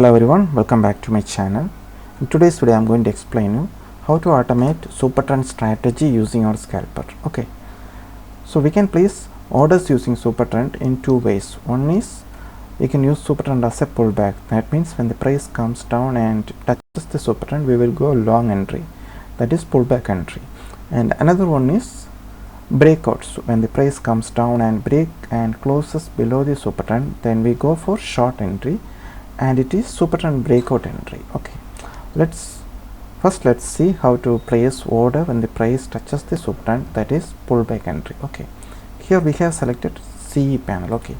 Hello everyone, welcome back to my channel. In today's video I am going to explain you how to automate Supertrend strategy using our scalper. Okay, so we can place orders using Supertrend in two ways. One is we can use Supertrend as a pullback. That means when the price comes down and touches the Supertrend, we will go long entry, that is pullback entry. And another one is breakouts. So when the price comes down and break and closes below the Supertrend, then we go for short entry, and it is Supertrend breakout entry. Okay, let's see how to place order when the price touches the Supertrend, that is pullback entry. Okay, here we have selected CE panel. Okay,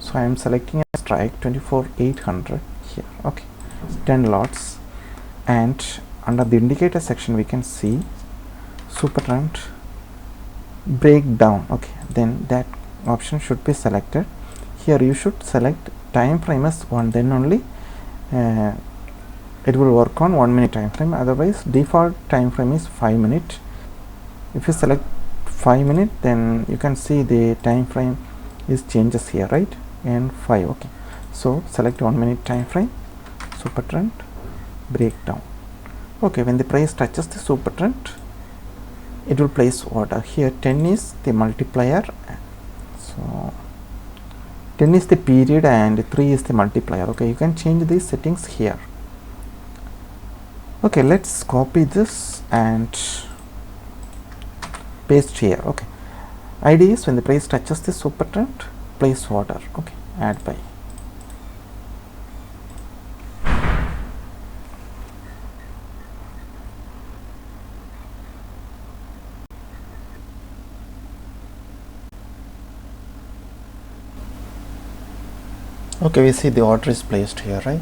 so I am selecting a strike 24,800 here. Okay, 10 lots, and under the indicator section we can see Supertrend breakdown. Okay, then that option should be selected. Here you should select time frame as 1, then only it will work on 1 minute time frame. Otherwise default time frame is 5 minute. If you select 5 minute, then you can see the time frame is changes here, right? And 5. Okay, so select 1 minute time frame, Supertrend breakdown. Okay, when the price touches the Supertrend, it will place order. Here 10 is the multiplier, so 10 is the period and 3 is the multiplier. Okay, you can change these settings here. Okay, let's copy this and paste here. Okay, idea is when the price touches the Supertrend, place order. Okay, add buy. Okay, we see the order is placed here, right?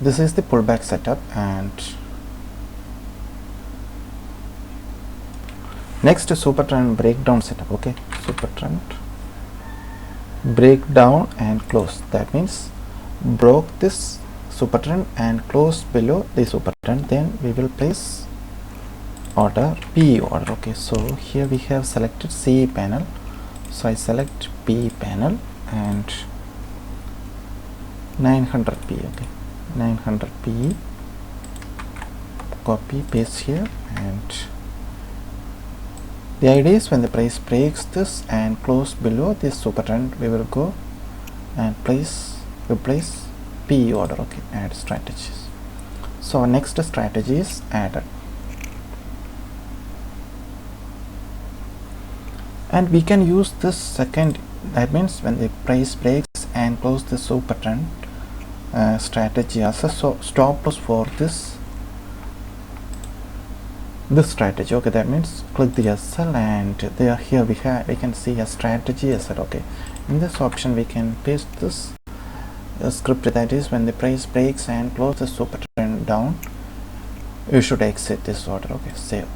This is the pullback setup, and next is Supertrend breakdown setup. Okay, Supertrend breakdown and close. That means broke this Supertrend and closed below the Supertrend. Then we will place order, PE order. Okay, so here we have selected CE panel, so I select PE panel and 900 PE. Okay, 900 PE, copy, paste here. And the idea is when the price breaks this and close below this Supertrend, we will go and replace PE order. Okay, add strategies. So our next strategy is added, and we can use this second, that means when the price breaks and close the Supertrend strategy as a stop loss for this strategy. Okay, that means click the SL, and there here we can see a strategy SL. Okay, in this option we can paste this script, that is when the price breaks and closes Supertrend down, you should exit this order. Okay, save.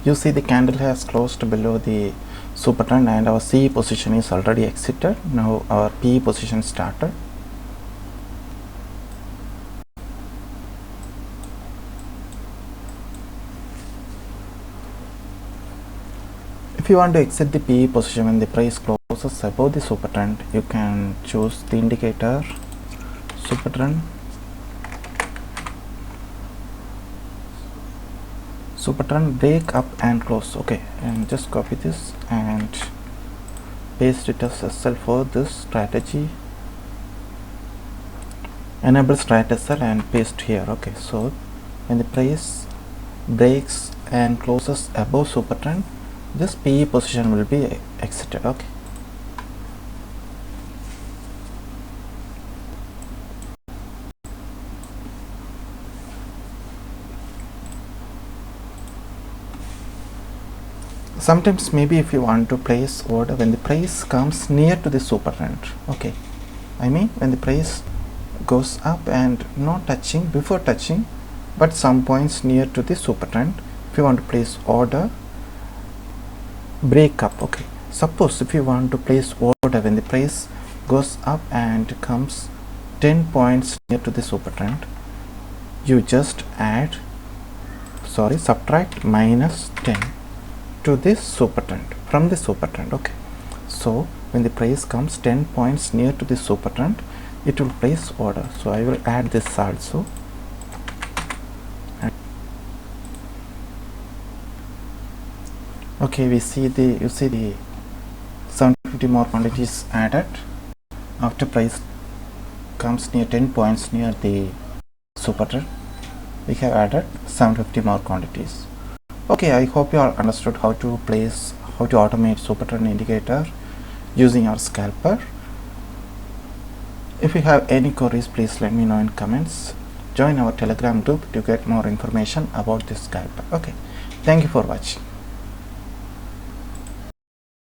You see the candle has closed below the Supertrend and our CE position is already exited. Now our PE position started. If you want to exit the PE position when the price closes above the Supertrend, you can choose the indicator Supertrend break up and close. Okay, and just copy this and paste it as SL for this strategy. Enable strat SL and paste here. Okay, so when the price breaks and closes above Supertrend, this PE position will be exited. Okay, sometimes maybe if you want to place order when the price comes near to the Supertrend. Okay, I mean when the price goes up and not touching before touching, but some points near to the super trend. If you want to place order, break up. Okay, suppose if you want to place order when the price goes up and comes 10 points near to the super trend, you just subtract minus 10 to this super trend from the super trend. Okay, so when the price comes 10 points near to the super trend, it will place order. So I will add this also. Okay, you see the 750 more quantities added after price comes near 10 points near the super trend. We have added 750 more quantities. Okay, I hope you all understood how to automate super trend indicator using our scalper. If you have any queries, please let me know in comments. Join our Telegram group to get more information about this scalper. Okay, thank you for watching.